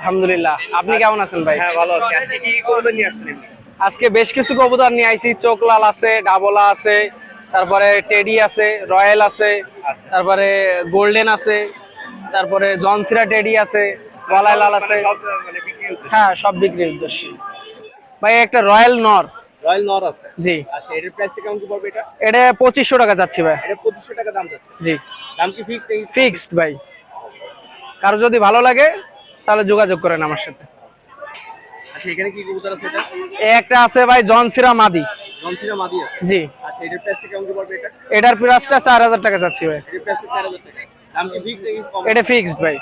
আলহামদুলিল্লাহ, আপনি কেমন আছেন ভাই? হ্যাঁ ভালো আছি। আজকে কি কবুতর নিয়ে আসছেন? আজকে বেশ কিছু কবুতর নিয়ে আইছি। চোকলাল আছে, ডাবলা আছে, তারপরে টেডি আছে, রয়্যাল আছে, তারপরে গোল্ডেন আছে, তারপরে জনসিরা টেডি আছে, গলায় লাল আছে। সব মানে বিক্রি হচ্ছে। হ্যাঁ, সব বিক্রির উদ্দেশ্যে। ভাই একটা রয়্যাল নর। রয়্যাল নর আছে। জি। আচ্ছা এটার প্রাইসটা কেমন কি পড়বে এটা? এটা 2500 টাকা যাচ্ছি ভাই। এটা 2500 টাকা দাম যাচ্ছে। জি। দাম কি ফিক্সড? ফিক্সড ভাই। কারো যদি ভালো লাগে তাহলে যোগাযোগ করেন আমার সাথে। আচ্ছা এখানে কি কবুতর আছে এটা? একটা আছে ভাই জনসিরা মাদি। জনসিরা মাদি আছে। জি। আচ্ছা এটার প্রাইসটা কেমন কি পড়বে এটা? এটার প্রাইসটা 4000 টাকা যাচ্ছি ভাই। এটার প্রাইসটা 4000 টাকা। দাম কি ফিক্সড নাকি কম? এটা ফিক্সড ভাই।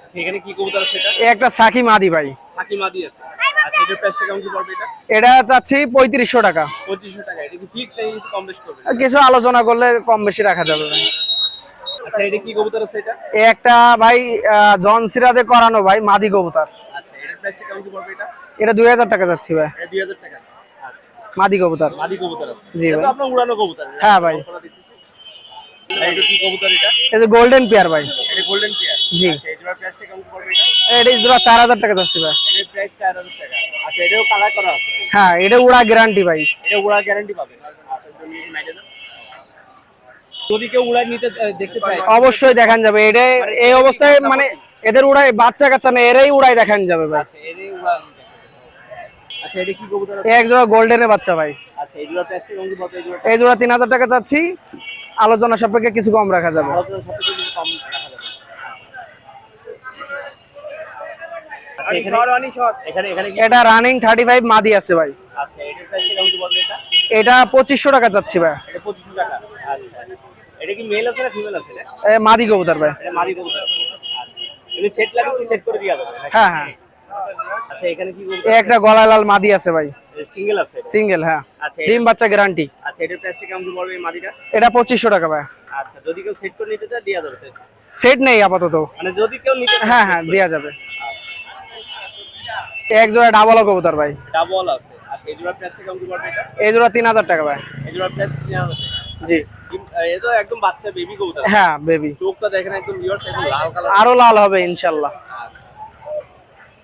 আচ্ছা এখানে কি কবুতর আছে এটা? একটা সাকি মাদি ভাই। সাকি মাদি আছে। আচ্ছা এটার প্রাইসটা কেমন কি পড়বে এটা? এটা চাচ্ছি 3500 টাকা। 2500 টাকা। এটা কি ফিক্সড নাকি কম বেশি করবে? কিছু আলোচনা করলে কম বেশি রাখা যাবে ভাই। আচ্ছা এটা কি কবুতর আছে এটা? একটা ভাই জনসিরাতে করানো ভাই মাদি কবুতর। আচ্ছা এটার প্রাইসটা কেমন কি পড়বে এটা? এটা 2000 টাকা যাচ্ছি ভাই। এটা 2000 টাকা। আচ্ছা মাদি কবুতর। মাদি কবুতর আছে। জি এটা ভাই। তো আপনার উড়ানো কবুতর। হ্যাঁ ভাই। এটা কি কবুতর এটা? এই যে গোল্ডেন পেয়ার ভাই। এটা গোল্ডেন পেয়ার। জি। আচ্ছা এটার প্রাইসটা কেমন পড়বে এটা? এটা জোড়া 4000 টাকা যাচ্ছে ভাই। এটার প্রাইস 4000 টাকা। আচ্ছা এটাও কালার করা আছে। হ্যাঁ, এটা উড়া গ্যারান্টি ভাই। এটা উড়া গ্যারান্টি পাবে। আচ্ছা তুমি মাইকে দাও। যদি কেউ উড়া নিতে দেখতে চায় অবশ্যই দেখান যাবে। এটা এই অবস্থায় মানে এদের উড়াই বাচ্চা কাচ্চা না, এরাই উড়াই দেখান যাবে ভাই। আচ্ছা এটাই উড়া। আচ্ছা এটা কি কবুতর আছে? এক জোড়া গোল্ডেনের বাচ্চা ভাই। আচ্ছা এগুলোর প্রাইসটা কেমন কি পড়বে এগুলো? এই জোড়া 3000 টাকা যাচ্ছি। আলোচনা সাপেক্ষে কিছু কম রাখা যাবে। আলোচনার সাথে কিছু কম রাখা যাবে। এখানে এখানে কি? এটা রানিং 35 মাদি আছে ভাই। আচ্ছা এটার প্রাইসটা কেমন কি পড়বে এটা? এটা 2500 টাকা যাচ্ছি ভাই। এটা 2500 টাকা। আচ্ছা এটা কি মেল আছে না ফিমেল আছে? মাদি কবুতর ভাই। এটা মাদি কবুতর। আচ্ছা এমনি সেট লাগে কি সেট করে দেওয়া যাবে? হ্যাঁ হ্যাঁ। আচ্ছা এখানে কি কবুতর? একটা গলায় লাল মাদি আছে ভাই। সিঙ্গেল আছে। সিঙ্গেল হ্যাঁ। আচ্ছা ডিম বাচ্চা গ্যারান্টি। আচ্ছা এটার প্রাইসটা কেমন কি পড়বে এই মাদিটা? এটা 2500 টাকা ভাই। আচ্ছা যদি কেউ সেট করে নিতে চায় দেওয়া যাবে set? সেট নেই আপাতত। মানে যদি কেউ নিতে চায় হ্যাঁ হ্যাঁ, দেয়া যাবে। এক জোড়া ডাবল কবুতর ভাই। ডাবল আছে। আচ্ছা এই জোড়ার প্রাইসটা কেমন কি পড়বে এটা? এই জোড়া 3000 টাকা ভাই। এই জোড়ার প্রাইস 3000 টাকা। জি। এই তো একদম বাচ্চা বেবি কবুতর। হ্যাঁ বেবি। চোখটা দেখেন একদম ভিউয়ার্স একদম লাল কালার। আরো লাল হবে ইনশাআল্লাহ।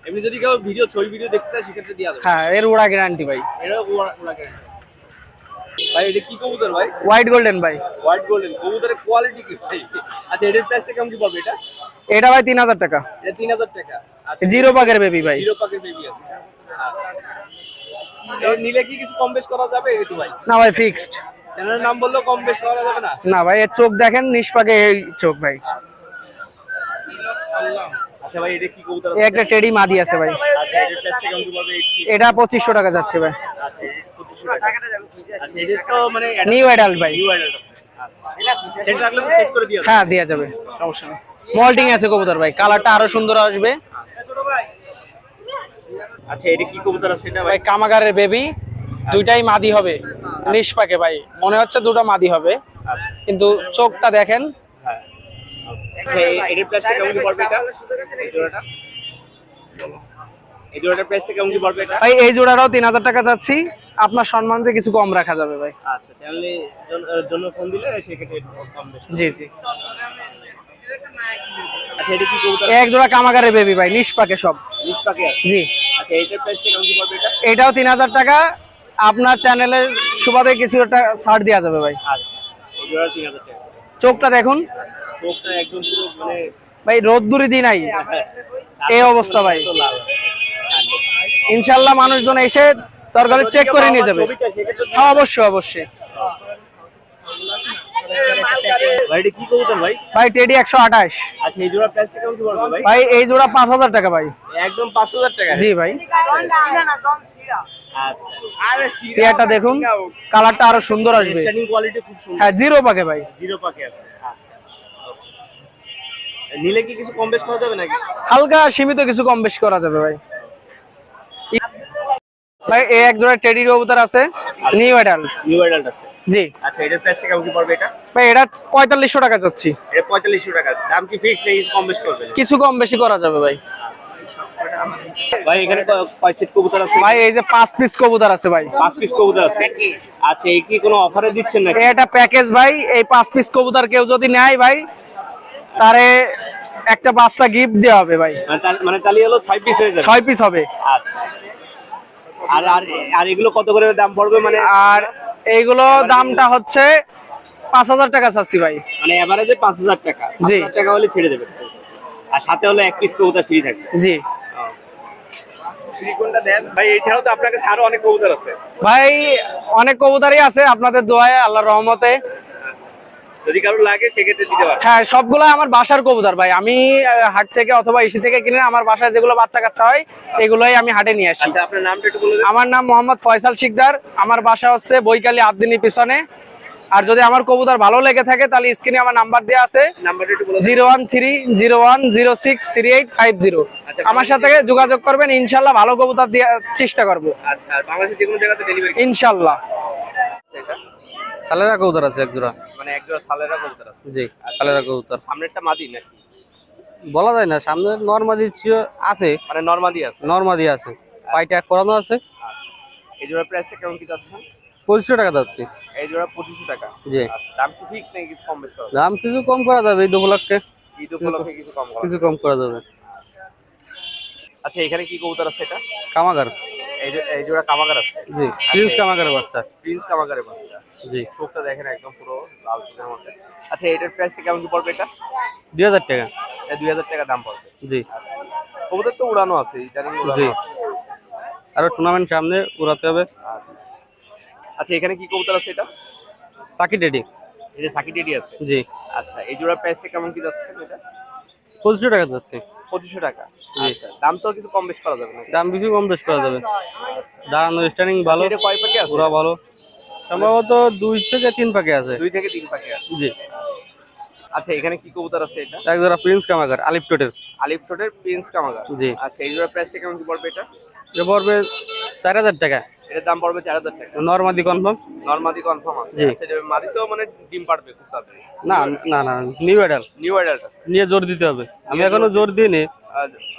এমনি যদি কেউ ভিডিও ছবি ভিডিও দেখতে চায় সেক্ষেত্রে দেওয়া যাবে। হ্যাঁ, এর উড়া গ্যারান্টি ভাই। এটাও উড়া গ্যারান্টি। ভাই এটা কি কবুতর ভাই? হোয়াইট গোল্ডেন ভাই। White golden. কবুতরের কোয়ালিটি কি ভাই? আচ্ছা এটার প্রাইসটা কেমন কি পড়বে এটা? এটা ভাই 3000 টাকা। এটা 3000 টাকা। আচ্ছা জিরো পাকের বেবি ভাই। জিরো পাকের বেবি আছে। এই নিলে কি কিছু কম বেশ করা যাবে একটু ভাই? না ভাই, ফিক্সড। চ্যানেলের নাম বললেও কম বেশ করা যাবে না? না ভাই, এর চোখ দেখেন নিষ্পাকে এই চোখ ভাই। আচ্ছা ভাই এটা কি কবুতর? একটা টেডি মাদি আছে ভাই। আচ্ছা এটার প্রাইসটা কেমন কি পড়বে? এটা 2500 টাকা যাচ্ছে ভাই। আচ্ছা 2500 টাকা। আচ্ছা এটা তো মানে নিউ অ্যাডাল্ট ভাই। নিউ অ্যাডাল্ট আছে। সেট থাকলে তো সেট করে দিও। হ্যাঁ, দেয়া যাবে, সমস্যা নেই। মল্টিং আছে কবুতর ভাই, কালারটা আরো সুন্দর আসবে আচ্ছা এটা কি কবুতর আছে এটা ভাই। ভাই? কামাগারের বেবি, দুইটাই মাদি হবে নিষ্পাকে ভাই। মনে হচ্ছে দুটো মাদি হবে, কিন্তু চোখটা দেখেন। হ্যাঁ। আচ্ছা এটার প্রাইসটা কেমন কি পড়বে এটা? এই জোড়াটা? এই জোড়াটার প্রাইসটা কেমন কি পড়বে এটা? ভাই এই জোড়াটাও 3000 টাকা যাচ্ছি। আপনার সম্মান দিয়ে কিছু কম রাখা যাবে ভাই। আচ্ছা চ্যানেলে জন্য ফোন দিলে সেক্ষেত্রে কম বেশি। জি জি। আচ্ছা এটা কি কবুতর? এক জোড়া কামাগারের বেবি ভাই, নিষ্পাকে সব। নিচ পাকে আছে। জি। আচ্ছা এটার প্রাইসটা কেমন কি পড়বে এটা? এটাও 3000 টাকা। আপনার চ্যানেলের সুবাদে কিছু একটা ছাড় দেওয়া যাবে ভাই। আচ্ছা এই জোড়া 3000 টাকা। চোখটা দেখুন চোখটা একদম পুরো মানে ভাই, রোদ্দুরি দিন নাই এই অবস্থা ভাই। তো লাল। ইনশাল্লাহ মানুষজন এসে তরকারি চেক করে নিয়ে যাবে। ছবিটা সেক্ষেত্রে হ্যাঁ অবশ্যই অবশ্যই। ভাই এটা কি কবুতর ভাই? ভাই টেডি 128। আচ্ছা এই জোড়া প্রাইসটা কেমন কি পড়বে ভাই? ভাই এই জোড়া 5000 টাকা ভাই। একদম 5000 টাকা। জি ভাই। আচ্ছা আরে পেয়ারটা দেখুন, কালারটা আরো সুন্দর আসবে। স্ট্যান্ডিং কোয়ালিটি খুব সুন্দর। হ্যাঁ, জিরো পাকে ভাই। জিরো পাকে আছে। নিলে কি কিছু কম বেশ করা যাবে নাকি? হালকা সীমিত কিছু কম বেশি করা যাবে ভাই। ভাই এই এক জোড়া টেডি কবুতর আছে, নিউ অ্যাডাল্ট। নিউ অ্যাডাল্ট আছে। জি। আচ্ছা এটার প্রাইসটা কেমন কি পড়বে এটা? ভাই এটা 4500 টাকা যাচ্ছি। এটা 4500 টাকা। দাম কি ফিক্সড নাকি কম বেশ করবে? কিছু কম বেশি করা যাবে ভাই। ভাই এখানে কয় সেট কবুতর আছে? ভাই এই যে 5 পিস কবুতর আছে ভাই। 5 পিস কবুতর আছে। আচ্ছা এই কি কোনো অফারে দিচ্ছেন নাকি? এটা প্যাকেজ ভাই। এই 5 পিস কবুতর কেউ যদি নেয় ভাই, তারে একটা বাচ্চা গিফট দেওয়া হবে ভাই। মানে তাহলে হলো 6 পিস হয়ে যাবে। 6 পিস হবে। আচ্ছা। আর আর আর এগুলো কত করে দাম পড়বে মানে? আর এইগুলো দামটা হচ্ছে 5000 টাকা চাচ্ছি ভাই। মানে এভারেজে 5000 টাকা। জি। 5000 টাকা হলে ছেড়ে দেবে। আর সাথে হলো এক পিস কবুতর ফ্রি থাকবে। জি ফ্রি কোনটা দেন ভাই? এছাড়াও তো আপনার কাছে আরো অনেক কবুতর আছে ভাই, অনেক কবুতরই আছে আপনাদের দোয়ায়, আল্লাহর রহমতে। যদি কারো লাগে সেক্ষেত্রে দিতে পারেন। হ্যাঁ, সবগুলো আমার বাসার কবুতর ভাই। আমি হাট থেকে অথবা ইসি থেকে কিনে আমার বাসায় যেগুলো বাচ্চা কাচ্চা হয় এগুলোই আমি হাটে নিয়ে আসি। আচ্ছা, আপনার নামটা একটু বলে দেন। আমার নাম মোহাম্মদ ফয়সাল শিকদার। আমার বাসা হচ্ছে বৈকালী আবদিনী পিছনে। আর যদি আমার কবুতর ভালো লেগে থাকে তাহলে স্ক্রিনে আমার নাম্বার দেওয়া আছে, নাম্বারটা একটু বলে দেন। 01301063850। আচ্ছা, আমার সাথে যোগাযোগ করবেন, ইনশাল্লাহ ভালো কবুতর দেওয়ার চেষ্টা করবো আচ্ছা, আর বাংলাদেশের যে কোনো জায়গাতে ডেলিভারি ইনশাল্লাহ। এটা সালেরা কবুতর আছে এক জোড়া। মানে এক জোড়া সালেরা কবুতর আছে। জি, সালেরা কবুতর সামনেরটা মাদি নাকি? বলা যায় না, সামনে নরমাদি আছে, মানে নরমাদি আছে। নরমাদি আছে, পাইটা এক করানো আছে। এই জোড়ার প্রাইসটা কেমন কি যাচ্ছে? 2500 টাকা যাচ্ছে। এই জোড়া 2500 টাকা। জি। আচ্ছা, দাম কি ফিক্স নাকি কিছু কম বেশি করা যাবে? দাম কিছু কম করা যাবে, ঈদ উপলক্ষে ঈদ উপলক্ষে কিছু কম করা কিছু যাবে। কম করা যাবে। আচ্ছা, এখানে কি কবুতর আছে এটা? কামাগার। এই জোড়া কামাগার আছে। জি, প্রিন্স কামাগারের বাচ্চা। প্রিন্স কামাগারের বাচ্চা। জি, চোখটা দেখেন একদম পুরো লাল চোখের মধ্যে। আচ্ছা, এটার প্রাইসটা কেমন কি পড়বে এটা? 2000 টাকা। এটা 2000 টাকা দাম পড়বে। জি কবুতর তো উড়ানো আছে, জানেন উড়ানো জি, আছে। আরো টুর্নামেন্ট সামনে উড়াতে হবে। আচ্ছা, এখানে কি কবুতর আছে এটা? সাকি ডেডি। এটা সাকি টেডি আছে। জি, আচ্ছা, এই জোড়ার প্রাইসটা কেমন কি যাচ্ছে এটা? 2500 টাকা যাচ্ছে। 2500 টাকা। জি। আচ্ছা, দাম তো কিছু কম বেশ করা যাবে না? দাম বেশি কম বেশ করা যাবে। দাঁড়ানো স্ট্যান্ডিং ভালো, এটা কয় পাকে আছে? ওরা ভালো, সম্ভবত 2 থেকে 3 পাকে আছে। 2 থেকে 3 পাকে আছে। জি। আচ্ছা, এখানে কি কবুতর আছে এটা? এক জোড়া প্রিন্স কামাগার আলিফ টোটের। আলিফ ঠোঁটের প্রিন্স কামাগার। জি। আচ্ছা, এই জোড়ার প্রাইসটা কেমন কি পড়বে এটা? এটা পড়বে 4000 টাকা। এটার দাম পড়বে 4000 টাকা। নরমাদি কনফার্ম। নরমাদি কনফার্ম আছে। জি। আচ্ছা, এটা মাদি তো মানে ডিম পাড়বে খুব তাড়াতাড়ি। না না না, নিউ অ্যাডাল নিউ অ্যাডাল্ট আছে। নিয়ে জোর দিতে হবে। আমি এখনো জোর দিইনি।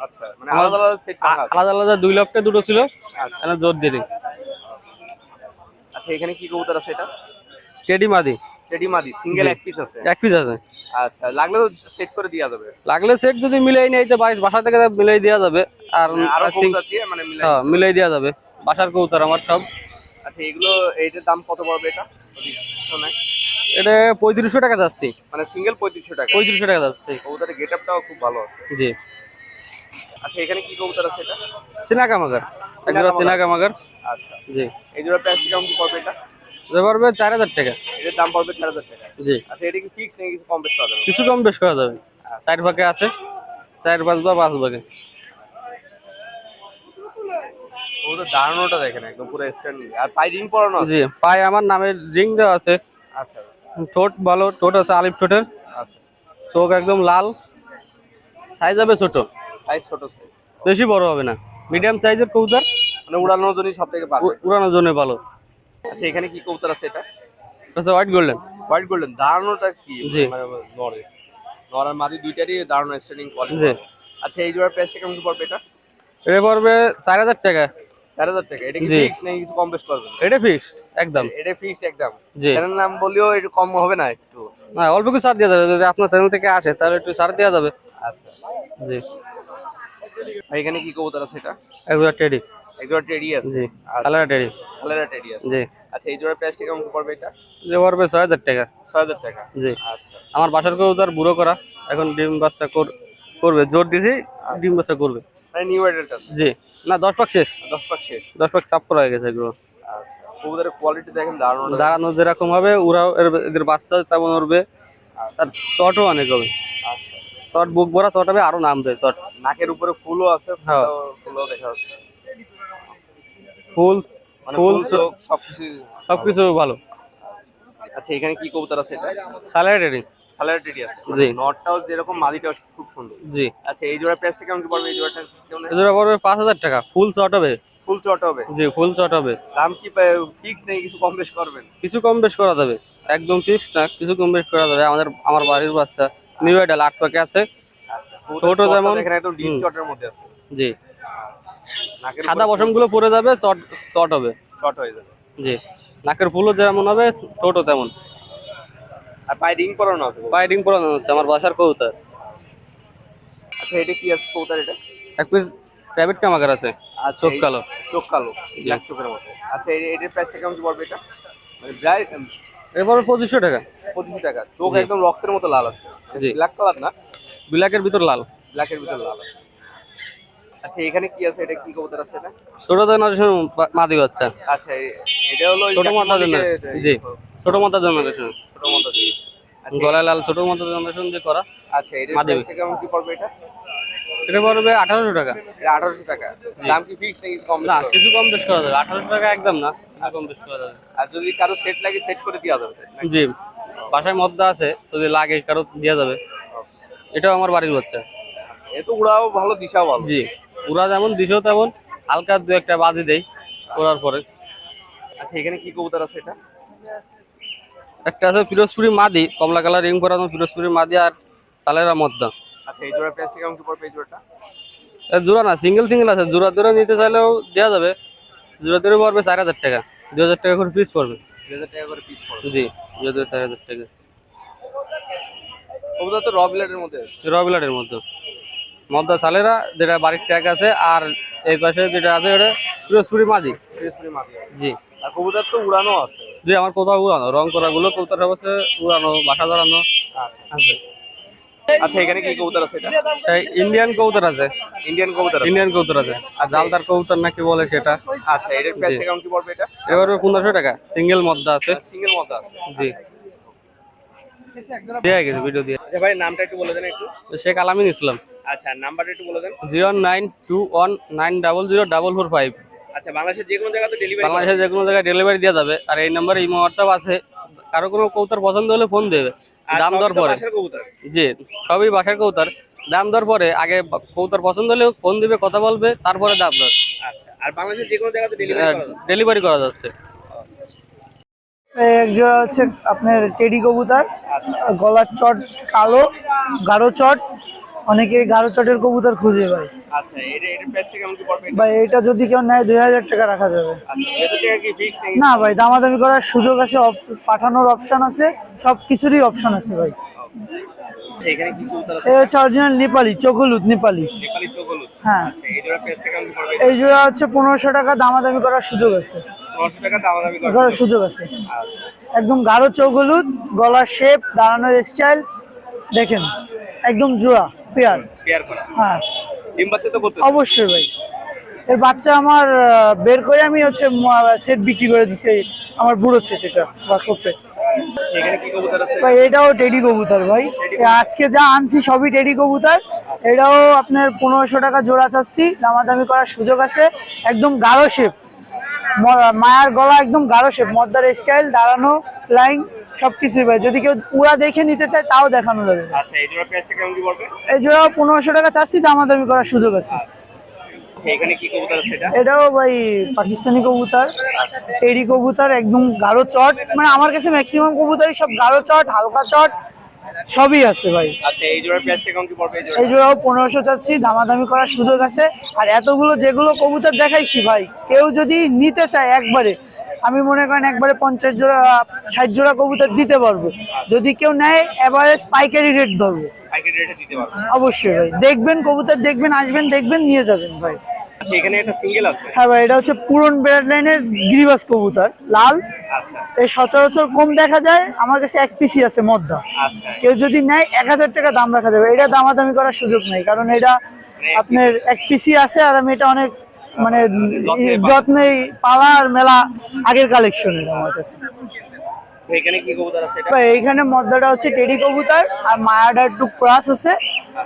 আচ্ছা, মানে আলাদা আলাদা সেট রাখা আছে। আলাদা আলাদা 2 লক্ষে দুটো ছিল, আচ্ছা। এখন জোর দিইনি। আচ্ছা, এখানে কি কবুতর আছে এটা? টেডি মাদি টেডি মাদি সিঙ্গেল জি। এক পিস আছে। এক পিস আছে। আচ্ছা, লাগলেও সেট করে দেওয়া যাবে। লাগলে সেট যদি মিলাই নেই তো বাসা থেকে মিলাই দেওয়া যাবে। আর মানে আরো কবুতর দিয়ে মানে মিলাই। হ্যাঁ, মিলাই দেওয়া যাবে। বাসার কবুতর আমার সব। আচ্ছা, এগুলো এইটার দাম কত পড়বে এটা? যদি শোনায়। এটা 3500 টাকা যাচ্ছে। মানে সিঙ্গেল 3500 টাকা। 3500 টাকা যাচ্ছে। কবুতরের গেটআপটাও খুব ভালো আছে। জি। আচ্ছা, এখানে কি কবুতর আছে এটা? চীনা কামাগার। এক জোড়া চীনা কামাগার। আচ্ছা, জি। এই জোড়া প্রাইস কেমন কি পড়বে এটা? এটা পড়বে 4000 টাকা। এটার দাম পড়বে 4000 টাকা। জি। আচ্ছা, এটা কি ফিক্স নাকি কিছু কম বেশ করা যাবে? কিছু কম বেশ করা যাবে। 4 ভাগে আছে, 4 বা 5 ভাগে। কবুতর দাঁড়ানোটা দেখেন একদম পুরো স্ট্যান্ডিং। আর পাই রিং পরানো আছে। জি, পায়ে আমার নামের রিং দেওয়া আছে। আচ্ছা ঠোঁট ভালো, ঠোঁট আছে আলিফ ঠোঁটের। আচ্ছা, চোখ একদম লাল। সাইজ হবে ছোট, সাইজ ছোট সাইজ। বেশি বড় হবে না, মিডিয়াম সাইজের কবুতর। মানে উড়ানোর জন্য সবথেকে ভালো। উড়ানোর জন্য ভালো। আচ্ছা, এখানে কি কবুতর আছে এটা? আচ্ছা, হোয়াইট গোল্ডেন। White golden. দাঁড়ানোটা কি? জি। মানে নরে নর আর মাদি দুইটারই দাঁড়ানো স্ট্যান্ডিং কোয়ালিটি। জি। আচ্ছা, এই জোড়ার প্রাইসটা কেমন কি পড়বে এটা? এটা পড়বে 4000 টাকা। 4000 টাকা। এটা কি জি। ফিক্স নাকি কিছু কম বেশ করবেন? এটা ফিক্স একদম। এটা ফিক্সড একদম। জি। এর নাম বললেও একটু কম হবে না একটু? না, অল্প কিছু ছাড় দেওয়া যাবে, যদি আপনার চ্যানেল থেকে আসে তাহলে একটু ছাড় দেওয়া যাবে। আচ্ছা, জি। আর এখানে কি কবুতর আছে এটা? এক জোড়া টেডি। এক জোড়া টেডি আছে। জি, আচ্ছা, সালারা টেডি। সালেরা টেডি আছে। জি। আচ্ছা, এই জোড়ার প্রাইসটা কেমন কি পড়বে এটা? যে পড়বে 6000 টাকা। 6000 টাকা। জি। আচ্ছা, আমার বাসার কবুতর বুড়ো করা, এখন ডিম বাচ্চা করবে, জোর দিয়েছি ডিম বাচ্চা করবে। মানে নিউ অ্যাডাল্ট আছে। জি। না, 10 পাক শেষ। 10 পাক শেষ। 10 পাক সাফ করা হয়ে গেছে এগুলো। আচ্ছা, কবুতরের কোয়ালিটি দেখেন দাঁড়ানোটা। দাঁড়ানো যেরকম হবে ওরাও এদের বাচ্চা তেমন উঠবে। আর চটও অনেক হবে। আচ্ছা, চট বুক ভরা চট হবে, আরো নাম দেয় চট। নাকের উপরে ফুলও আছে। হ্যাঁ। ফুলও দেখা যাচ্ছে। ফুল মানে ফুল ফুল চোখ সবকিছু। সবকিছু ভালো। আচ্ছা, এখানে কি কবুতর আছে এটা? সালারা টেডি। সালেরা টেডি আছে। জি। নটটাও যেরকম মাদিটাও খুব সুন্দর। জি। আচ্ছা, এই জোড়ার প্রাইসটা কেমন কি পড়বে? এই জোড়াটা কেমন? এজোড়া পড়বে 5000 টাকা। ফুল চট হবে। ফুল চট হবে। জি, ফুল চট হবে। দাম কি ফিক্স নেই কিছু কম বেশ করবেন? কিছু কম বেশ করা যাবে, একদম ফিক্স না, কিছু কম বেশ করা যাবে। আমার বাড়ির বাচ্চা নিউ অ্যাডাল 8 পাকে আছে। আচ্ছা, ছোট যেমন। দেখেন একদম ডিপ চটের মধ্যে আছে। জি। নাকের সাদা বসমগুলো পড়ে যাবে, চট চট হবে। চট হয়ে যাবে। জি। নাকের ফুলও যেমন হবে, ছোটও তেমন। আর পায়ে রিং পরানো আছে। পায়ে রিং পরানো হচ্ছে, আমার বাসার কবুতর। আচ্ছা এটা কি আছে কবুতর এটা? এক পিস প্রাইভেট কামাগার আছে, আচ্ছা চোখ কালো। চোখ কালো, ব্ল্যাক চোখের মতো। আচ্ছা এটার প্রাইসটা কেমন কি পড়বে এটা? মানে ব্রাইট এরপরে 2500 টাকা। 25 টাকা। চোখ জি। একদম রক্তের মতো লাল আছে। জি। ব্ল্যাক কালার না? ব্ল্যাকের ভিতর লাল। ব্ল্যাকের ভিতর লাল আছে। আচ্ছা এখানে কি আছে? এটা কি কবুতর আছে এটা? ছোট জেনারেশন মাদি বাচ্চা। আচ্ছা এটা হলো ছোট মাথার জন্য, জি ছোট মাথার জেনারেশন। ছোট মতো জি। আচ্ছা গলায় লাল, ছোট মাথার জেনারেশন যে করা। আচ্ছা এটার মাদি। প্রাইসটা কেমন কি পড়বে এটা? এটা পড়বে 1800 টাকা। এটা 1800 টাকা। দাম কি ফিক্স নাকি কম না, বেশি? কিছু কম বেশ করা যাবে। 1800 টাকা একদম না, কিছু কম বেশ করা যাবে। আর যদি কারো সেট লাগে সেট করে দেওয়া যাবে নাকি? জি, বাসায় মদ্দা আছে, যদি লাগে কারো দেওয়া যাবে। এটাও আমার বাড়ির বাচ্চা। এ তো উড়াও ভালো, দিশাও ভালো। জি, পুরা যেমন দিশও তেমন, হালকা দু একটা বাজি দেই করার পরে। আচ্ছা এখানে কি কবুতর আছে এটা? একটা আছে পিরোজপুরি মাদি, কমলা কালার রিং করানো পিরোজপুরি মাদি, আর সালেরা মদ্দা। আচ্ছা এই জোড়া প্রাইস কেমন কি পড়বে এই জোড়াটা? জোড়া না, সিঙ্গেল সিঙ্গেল আছে। জোড়া জোড়া নিতে চাইলেও দেওয়া যাবে। জোড়া জোড়া পড়বে 4000 টাকা, 2000 টাকা করে পিস পড়বে। 2000 টাকা করে পিস পড়বে। জি, জোড়া জোড়া 4000 টাকা। কবুতর তো র ব্লেডের মধ্যে আছে। রবিলাটের মধ্যে মদ্দা সালেরা, যেটা বাড়ির ট্যাগ আছে, আর এই পাশে যেটা আছে ওটা পিরোজপুরি মাদি। পিসপুরি মাদি। জি। আর কবুতর তো উড়ানো আছে। জি, আমার কোথাও উড়ানো, রং করা গুলো কবুতর হচ্ছে উড়ানো, বাসা ধরানো আছে। আচ্ছা এখানে কি কবুতর আছে এটা? ইন্ডিয়ান কবুতর আছে, ইন্ডিয়ান কবুতর আছে। ইন্ডিয়ান কবুতর আছে, জালদার কবুতর নাকি বলে সেটা। আচ্ছা এটার প্রাইস জি। কেমন কি পড়বে এটা? এবার 1500 টাকা। সিঙ্গেল মদ্দা আছে। সিঙ্গেল মতো আছে। জি, দেয়া গেছে ভিডিও দিয়ে। আচ্ছা ভাই নামটা একটু বলে দেন একটু। শেখ আলামিন ইসলাম। আচ্ছা নাম্বারটা একটু বলে দেন। 09219000455। আচ্ছা বাংলাদেশের যে কোনো জায়গাতে ডেলিভারি? বাংলাদেশের যে কোনো জায়গায় ডেলিভারি দেওয়া যাবে। আর এই নাম্বারে ইমো হোয়াটসঅ্যাপ আছে। কারো কোনো কবুতর পছন্দ হলে ফোন দেবে, দাম দর পরে। কবুতর? জি, সবই বাসার কবুতর, দাম দর পরে। আগে কবুতর পছন্দ হলে ফোন দিবে, কথা বলবে, তারপরে দাম দর। আচ্ছা আর বাংলাদেশের যে কোনো জায়গাতে ডেলিভারি করা যাবে? ডেলিভারি করা যাচ্ছে। এক জোড়া হচ্ছে আপনার টেডি কবুতর, গলার চট কালো, গাঢ় চট। অনেকে গাঢ় চটের কবুতর খুঁজে ভাই। আচ্ছা এটার প্রাইসটা কেমন কি পড়বে? ভাই এটা যদি কেউ নেয় 2000 টাকা রাখা যাবে। আচ্ছা 2000 টাকা কি ফিক্স নাকি? না ভাই, দামাদামি করার সুযোগ আছে, পাঠানোর অপশন আছে, সব কিছুরই অপশন আছে ভাই। এখানে কি কবুতর আছে? এই হচ্ছে অরিজিনাল নেপালি, চোখ হলুদ নেপালি। নেপালি চোখ হলুদ। হ্যাঁ, আচ্ছা এই জোড়া প্রাইসটা কেমন কি পড়বে? এই জোড়া হচ্ছে 1500 টাকা, দামাদামি করার সুযোগ আছে। 900 টাকা দামাদামি করা করার সুযোগ আছে। আচ্ছা একদম গাঢ় চোখ হলুদ, গলার শেপ, দাঁড়ানোর স্টাইল দেখেন, একদম জোড়া পেয়ার। পেয়ার করা। হ্যাঁ ডিম বাচ্চা তো করতে? অবশ্যই ভাই। এর বাচ্চা আমার বের করে আমি হচ্ছে সেট বিক্রি করে দিচ্ছি, আমার বুড়ো সেট এটা বা কোপে। এখানে কি কবুতর আছে? ভাই এটাও টেডি কবুতর ভাই। আজকে যা আনছি সবই টেডি কবুতর। এটাও আপনার 1500 টাকা জোড়া চাচ্ছি, দামাদামি করার সুযোগ আছে। একদম গাঢ় শেপ, মায়ার গলা, একদম গাঢ় শেপ, মদ্দার স্টাইল, দাঁড়ানো, ফ্লাইং সবকিছুই ভাই। যদি কেউ পুরা দেখে নিতে চায় তাও দেখানো যাবে। আচ্ছা এই জোড়া প্রাইসটা কেমন কি পড়বে? এই জোড়া 1500 টাকা চাচ্ছি, দামাদামি করার সুযোগ আছে। আচ্ছা এখানে কি কবুতর আছে এটা? এটাও ভাই পাকিস্তানি কবুতর, টেডি কবুতর, একদম গাঢ় চট। মানে আমার কাছে ম্যাক্সিমাম কবুতরই সব গাঢ় চট, হালকা চট সবই আছে ভাই। আচ্ছা এই জোড়ার প্রাইসটা কেমন কি পড়বে? এই জোড়াও 1500 চাচ্ছি, দামাদামি করার সুযোগ আছে। আর এতগুলো যেগুলো কবুতর দেখাইছি ভাই, কেউ যদি নিতে চায় একবারে, আমি মনে করেন একবারে 50 জোড়া 60 জোড়া কবুতর দিতে পারবো। যদি কেউ নেয় এভারেজ পাইকারি রেট ধরবো। পাইকারি রেটে দিতে পারবো? অবশ্যই ভাই, দেখবেন কবুতর, দেখবেন, আসবেন, দেখবেন, নিয়ে যাবেন ভাই। আচ্ছা এখানে একটা সিঙ্গেল আছে। হ্যাঁ ভাই, এটা হচ্ছে পুরন বেড়ার লাইনের গিরিবাস কবুতর, লাল। আচ্ছা এই সচরাচর কম দেখা যায়, আমার কাছে এক পিসি আছে মদ্দা। আচ্ছা কেউ যদি নেয় 1000 টাকা দাম রাখা যাবে। এটা দামাদামি করার সুযোগ নেই, কারণ এটা আপনার এক পিসি আছে, আর আমি এটা অনেক মানে যত্নে পালা আর মেলা আগের কালেকশন এটা আমার কাছে। এখানে কি কবুতর আছে এটা? ভাই এইখানে মদ্দাটা হচ্ছে টেডি কবুতর, আর মায়াটা একটু ক্রাস আছে।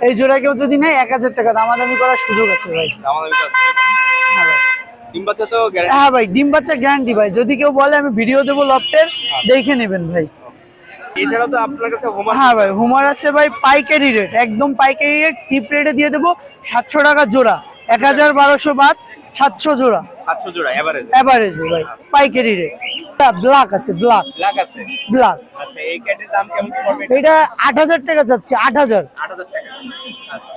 এই জোড়া কেউ যদি নেয় 1000 টাকা দামাদামি করার সুযোগ আছে ভাই। দামাদামি করা? হ্যাঁ ভাই। ডিম বাচ্চা তো গ্যারান্টি? হ্যাঁ ভাই, ডিম বাচ্চা গ্যারান্টি ভাই। যদি কেউ বলে আমি ভিডিও দেবো লফটের, দেখে নেবেন ভাই। এছাড়াও তো আপনার কাছে হোমার? হ্যাঁ ভাই, হুমার আছে ভাই, পাইকারি রেট, একদম পাইকারি রেট, চিপ রেটে দিয়ে দেবো। 700 টাকা জোড়া, 1000-1200 বাদ, 700 জোড়া 700 জোড়া এভারেজ? এভারেজে ভাই, পাইকারি রেট। ব্ল্যাক আছে, ব্ল্যাক ব্ল্যাক আছে? ব্ল্যাক। আচ্ছা এই ক্যাটের দাম কেমন কি পড়বে? এটা 8000 টাকা যাচ্ছে, 8000। 8000 টাকা। আচ্ছা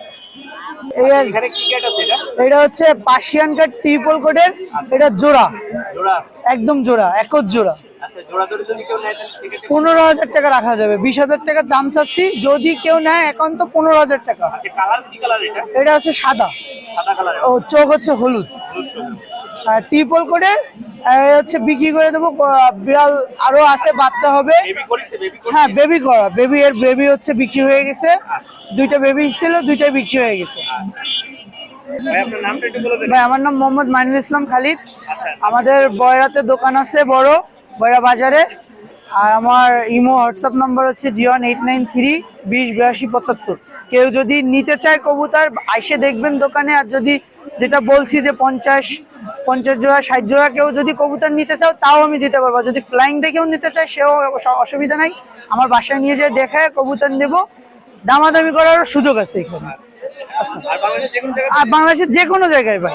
এই এখানে কি ক্যাট আছে এটা? এটা হচ্ছে পার্সিয়ান কাট ট্রিপল কোটের, এটা জোড়া। জোড়া আছে। একদম জোড়া, একজ জোড়া। আচ্ছা, জোড়া ধরে যদি কেউ নেয় তাহলে সেক্ষেত্রে 15,000 টাকা রাখা যাবে, 20,000 টাকা দাম চাচ্ছি, যদি কেউ নেয় এখন তো 15,000 টাকা। আচ্ছা, কালার কি কালার এটা? এটা হচ্ছে সাদা, সাদা কালার। ও চোখ হচ্ছে হলুদ। আর ট্রিপল করে হচ্ছে বিক্রি করে দেবো। বিড়াল আরো আছে, বাচ্চা হবে। বেবি করেছে, বেবি করেছে। হ্যাঁ বেবি করা, বেবি হচ্ছে বিক্রি হয়ে গেছে, দুইটা বেবি ছিল, দুইটাই বিক্রি হয়ে গেছে। ভাই আপনার নামটা একটু বলে দেন। ভাই আমার নাম মোহাম্মদ মাইনুল ইসলাম খালিদ। আচ্ছা, আমাদের বয়রাতে দোকান আছে বড়, বয়রা বাজারে। আর আমার ইমো হোয়াটসঅ্যাপ নাম্বার হচ্ছে 01893208275। কেউ যদি নিতে চায় কবুতর আইসে দেখবেন দোকানে। আর যদি যেটা বলছি যে 50 জোড়া 60 জোড়া কেউ যদি কবুতর নিতে চাও তাও আমি দিতে পারবো। যদি ফ্লাইং দেখেও নিতে চায় সেও অসুবিধা নাই, আমার বাসায় নিয়ে যেয়ে দেখায় কবুতর নেব, দামাদামি করার সুযোগ আছে এখানে। আচ্ছা, আর বাংলাদেশের যে কোনো জায়গায়। আর বাংলাদেশের যে কোনো জায়গায় ভাই।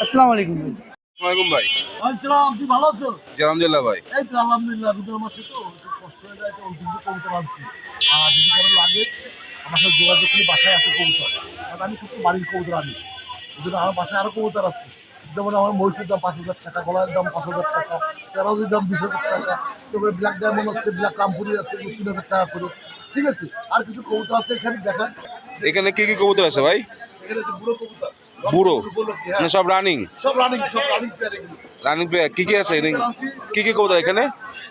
আসসালামু আলাইকুম ভাই। আসসালামাইকুম ভাই। আসসালাম, তুই ভালো আছো? জি আলহামদুলিল্লাহ ভাই। এই তো আলহামদুলিল্লাহ, রোদের মাসে তো একটু কষ্ট হয়ে যায়, তো কিছু কবুতর আনছি। আর যদি কারো লাগে আমার সাথে যোগাযোগ করে, বাসায় আছে কবুতর। আর আমি খুব বাড়ির কবুতর আনি, এই জন্য আমার বাসায় আরও কবুতর আছে। যেমন আমার মহিষের দাম 5,000 টাকা, গলার দাম 5,000 টাকা, তেরাউজির দাম 20,000 টাকা, তারপরে ব্ল্যাক ডায়মন্ড আছে, ব্ল্যাক রামপুরি আছে 3,000 টাকা করে। ঠিক আছে, আর কিছু কবুতর আছে এখানে দেখান। এখানে কি কি কবুতর আছে ভাই? এখানে হচ্ছে বুড়ো কবুতর। বুড়ো? উপলক্ষে, মানে সব রানিং? সব রানিং পেয়ার এগুলো। রানিং কি কি আছে? কি কি কবুতর এখানে?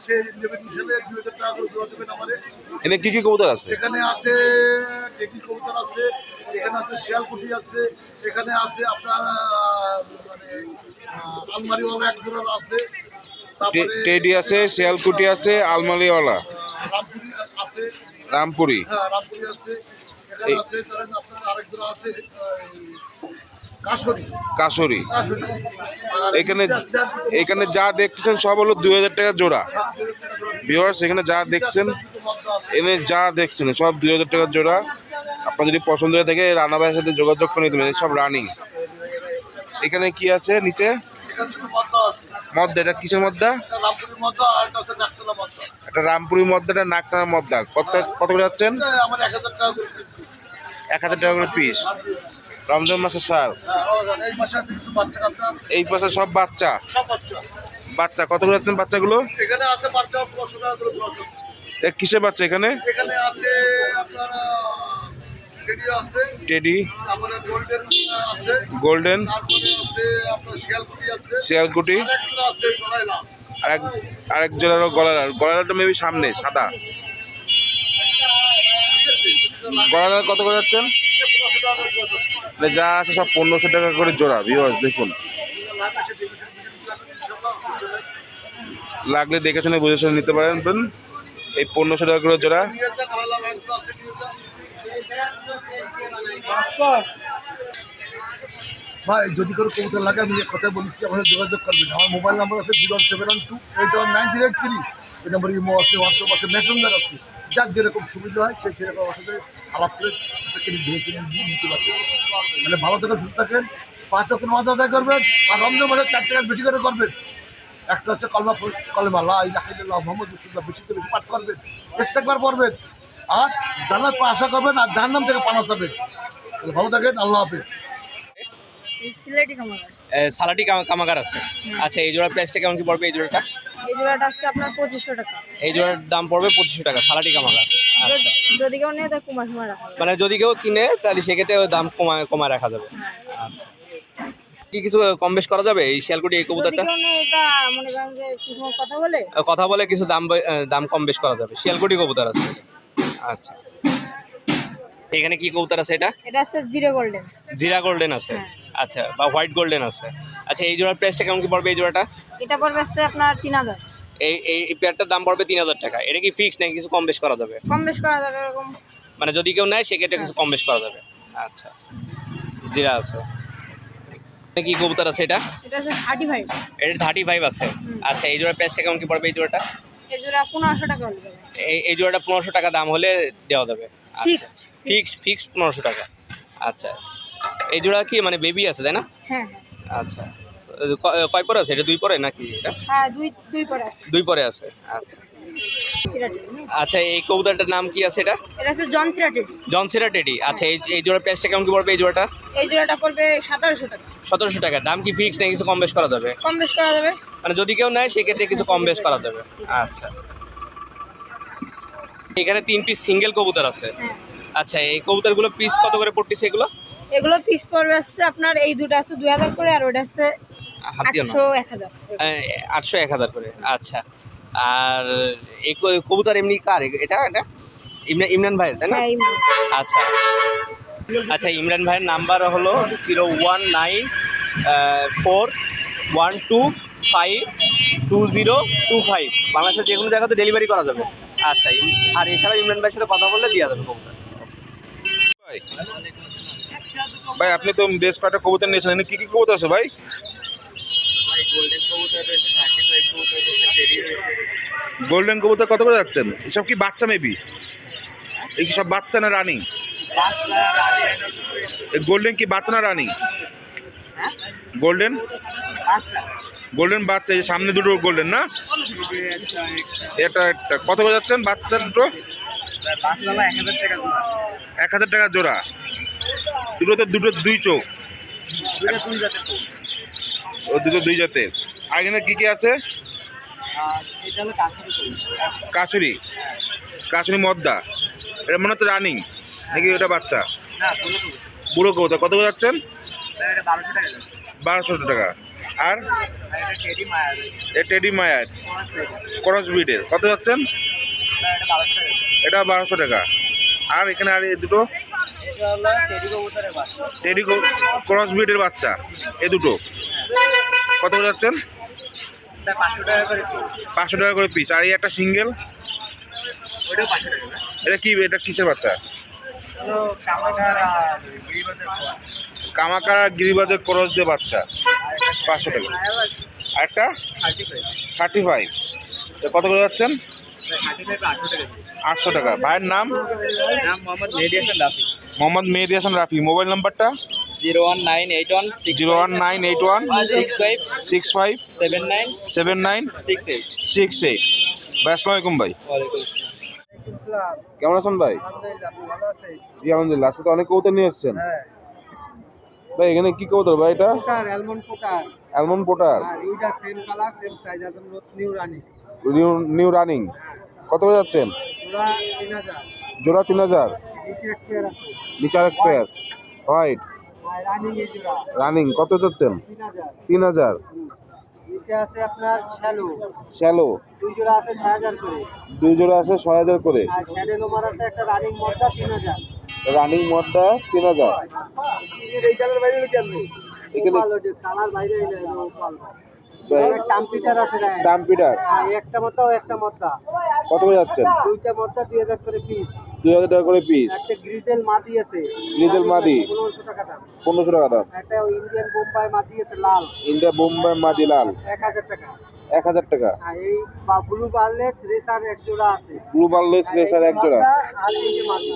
সে নেবেন হিসেবে 2,000 টাকা করে জোড়া দেবেন আমাদের। এখানে কি কি কবুতর আছে? এখানে আছে টেকি কবুতর আছে, এখানে আছে শিয়ালকুটি আছে, এখানে আছে আপনার মানে আলমারিওয়ালা এক জোড়া আছে, তারপরে টেডি আছে, শিয়ালকুটি আছে, আলমারিওয়ালা, রামপুরি আছে। রামপুরি। হ্যাঁ, রামপুরি আছে। এখানে আছে ধরেন আপনার আরেক জোড়া আছে কাশরি। কাশরি। কাশরি। আর এখানে যা দেখছেন সব হলো 2,000 টাকা জোড়া। ভিউয়ার্স, এখানে যা দেখছেন, এখানে যা দেখছেন সব 2,000 টাকা জোড়া। আপনার যদি পছন্দ হয়ে থাকে রানা ভাইয়ের সাথে যোগাযোগ করে নিতে পারেন, সব রানিং। এখানে কি আছে নিচে? এখানে দুটো মদ্দা আছে। মদ্দা, এটা কিসের মদ্দা? একটা রামপুরি মদ্দা আর একটা আছে নাকতলা মদ্দা। একটা রামপুরি মদ্দা, একটা নাকটানা মদ্দা। কত করে যাচ্ছেন? এটা আমার 1,000 টাকা করে পিস। 1,000 টাকা করে পিস। রমজান মাসের সার। হ্যাঁ, এই মাসে আছে কিছু বাচ্চা কাচ্চা আছে। এই পাশে সব বাচ্চা। সব বাচ্চা। বাচ্চা কত করে যাচ্ছেন বাচ্চাগুলো? এখানে আছে বাচ্চা 500 টাকা করে বাচ্চা। কিসের বাচ্চা এখানে? এখানে আছে আপনার টেডি আছে, টেডি, তারপরে গোল্ডেন আছে, গোল্ডেন, তারপরে আছে আপনার শিয়ালকুটি আছে, শিয়ালকুটি, আরেকটা আছে গলাইলা। আরেক জোড়ারও গলাটা মেবি সামনে সাদা। ঠিক আছে, গলাটা কত করে যাচ্ছেন? 500 টাকা করে বাচ্চা। মানে যা আছে সব 1,500 টাকা করে জোড়া। ভিউয়ার্স দেখুন, লাগলে দেখে শুনে বুঝে শুনে নিতে পারেন। এই 1,500 টাকা করে জোড়া। ভাই যদি কোনো কবুতর লাগে আমি কথা বলছি, আমাদের যোগাযোগ করবেন। আমার মোবাইল নাম্বার আছে 0728193। এই নম্বরে ইমো আছে, হোয়াটসঅ্যাপ আছে, মেসেঞ্জার আছে। যার যেরকম সুবিধা হয় সেই সেরকম আমার সাথে আলাপ করে নিতে পারবেন। মানে ভালো থাকেন, সুস্থ থাকেন, 5 ওয়াক্ত নামাজ আদায় করবেন। আর রমজান মাসে 4 টাকা বেশি করে করবেন। একটা হচ্ছে কলেমা লা ইলাহা ইল্লাল্লাহ মুহাম্মাদুর রাসূলুল্লাহ, বেশি থেকে বেশি পাঠ করবেন, ইস্তেগফার পড়বেন, আর জান্নাত পাওয়ার আশা করবেন, আর জাহান্নাম থেকে পানা যাবেন। ভালো থাকেন, আল্লাহ হাফেজ। সিলেটি কামাগার। সালাটি কামাগার আছে। আচ্ছা, এই জোড়ার প্রাইসটা কেমন কি পড়বে? এই জোড়াটা এই জোড়াটা আছে আপনার 2,500 টাকা। এই জোড়ার দাম পড়বে 2,500 টাকা, সালাটি কামাগার। আচ্ছা, যদি কেউ নেয় তাহলে কুমার কুমার রাখা যাবে। মানে যদি কেউ কিনে তাহলে সেক্ষেত্রে ওর দাম কমায় রাখা যাবে। আচ্ছা, কি কিছু কম বেশ করা যাবে এই শিয়ালকুটি এই যদি কবুতরটা? কেউ নেয় এটা মনে করেন যে সুষম কথা বলে কিছু দাম কম বেশ করা যাবে। শিয়ালকুটি কবুতর আছে। আচ্ছা, এখানে কি কবুতর আছে? এটা আছে জিরো গোল্ডেন। জিরা গোল্ডেন আছে। আচ্ছা, বা হোয়াইট গোল্ডেন আছে। আচ্ছা, এই জোড়ার প্রাইসটা কেমন কি পড়বে? এই জোড়াটা এটা পড়বে আছে আপনার 3,000। এই পেয়ারটার দাম পড়বে 3,000 টাকা। এটা কি ফিক্স নাকি কিছু কম বেশ করা যাবে? কম বেশ করা যাবে এরকম, মানে যদি কেউ নেয় সেক্ষেত্রে কিছু কম বেশ করা যাবে। আচ্ছা, জিরা আছে। কি কবুতর আছে এটা? এটা আছে 35। এটা 35 আছে। আচ্ছা, এই জোড়ার প্রাইসটা কেমন কি পড়বে? এই জোড়াটা এই জোড়া 1,500 টাকা হয়ে যাবে। এই জোড়াটা 1,500 টাকা দাম হলে দেওয়া যাবে। ফিক্সড। ফিক্সড 1,500 টাকা। আচ্ছা, এই জোড়া কি মানে বেবি আছে তাই না? হ্যাঁ। আচ্ছা, কয় পরে আছে? এটা 2 পরে নাকি? এটা হ্যাঁ, দুই পরে আছে। 2 পরে আছে। আচ্ছা। সিরা টেডি। আচ্ছা, এই কবুতরটার নাম কি আছে এটা? এটা হচ্ছে জনসিরা টেডি। জনসিরা টেডি। আচ্ছা, এই জোড়ার প্রাইসটা কেমন কি পড়বে এই জোড়াটা? এই জোড়াটা পড়বে 1700 টাকা। 1700 টাকা। দাম কি ফিক্স নাকি কিছু কম বেশ করা যাবে? কম বেশ করা যাবে। মানে যদি কেউ নেয় সেক্ষেত্রে কিছু কম বেশ করা যাবে। আচ্ছা, এখানে 3 পিস সিঙ্গেল কবুতর আছে। হ্যাঁ। আচ্ছা, এই কবুতরগুলো পিস কত করে পড়তেছে এগুলো? এগুলো পিস পড়বে হচ্ছে আপনার এই দুটো আছে 2000 করে, আর ওটা আছে হাত দিয়ে নাও। 800 1000। 800 1000 করে। আচ্ছা, আর এই কবুতর এমনি কার এটা? এটা ইমরান ভাইয়ের, তাই না? হ্যাঁ, আচ্ছা আচ্ছা, ইমরান ভাইয়ের নাম্বার হলো 01941252025। বাংলাদেশের যে কোনো জায়গাতে ডেলিভারি করা যাবে। আচ্ছা, আর এছাড়া ইমরান ভাইয়ের সাথে কথা বললে দেওয়া যাবে কবুতর। ভাই আপনি তো বেশ কয়েকটা কবুতর নিয়েছেন, এখানে কি কি কবুতর আছে ভাই? গোল্ডেন কবুতর কত করে যাচ্ছেন? এসব কি বাচ্চা মেবি? এই কি সব বাচ্চা না রানিং? গোল্ডেন কি বাচ্চা না রানিং? গোল্ডেন গোল্ডেন বাচ্চা, এই যে সামনে দুটো গোল্ডেন না? এটা কত করে যাচ্ছেন বাচ্চা দুটো? 1000 টাকা জোড়া। দুটো দুই চোখ, ও দুটো দুই জাতের। আর এখানে কি কি আছে? কাছুরি মদ্দা, এটা মনে হচ্ছে রানিং নাকি ওটা বাচ্চা? বুড়ো কবুতর কত করে যাচ্ছেন? 1200 টাকা। আর টেডি মায়ার ক্রস ব্রিডের কত যাচ্ছেন? এটা 1200 টাকা। আর এখানে আর এই দুটো টেডি ক্রস ব্রিডের বাচ্চা, এই দুটো কত করে যাচ্ছেন? 500 টাকা করে পিস। আর এই একটা সিঙ্গেল, এটা কি? এটা কিসের বাচ্চা? কামাকার আর গিরিবাজের ক্রস দিয়ে বাচ্চা, 500 টাকা। আরেকটা 35, কত করে যাচ্ছেন? 800 টাকা। ভাইয়ের নাম? মোহাম্মদ মেহেদি হাসান রাফি। মোবাইল নাম্বারটা? 01981657968। ভাই আসসালামু আলাইকুম ভাই। কেমন আছেন ভাই? জি আলহামদুলিল্লাহ। আজকে তো অনেক কবুতর নিয়ে এসেছেন ভাই। এখানে কি কবুতর ভাই? এটা অ্যালমন্ড পোটার, নিউ রানিং। কত করে যাচ্ছেন? জোড়া 3000। নিচে আরেক পেয়ার হোয়াইট রানিং, কত যাচ্ছেন? 3000। আছে আপনার শ্যালো দুই জোড়া আছে 6000 করে। 2 জোড়া আছে 6000 করে। আর শ্যাডো নোমার আছে একটা রানিং মডটা 3000। রানিং মডটা 3000। এখানে কালার বাইরে টাম্পিটার আছে, টাম্পিটার একটা মদ্দা ও একটা মদ্দা। কত করে যাচ্ছেন? দুইটা মদ্দা 2000 করে পিস। 2000 টাকা করে পিস। একটা গ্রিজেল মাদি আছে, গ্রিজেল মাদি 1500 টাকা দাম। 1500 টাকা দাম। একটা ইন্ডিয়ান বোম্বাই মাদি আছে লাল, ইন্ডিয়া বোম্বাই মাদি লাল 1000 টাকা। 1000 টাকা। আর এই ব্লু বার্লেস রেসার এক জোড়া আছে। ব্লু বার্লেস রেসার এক জোড়া। আর এই যে মাদি,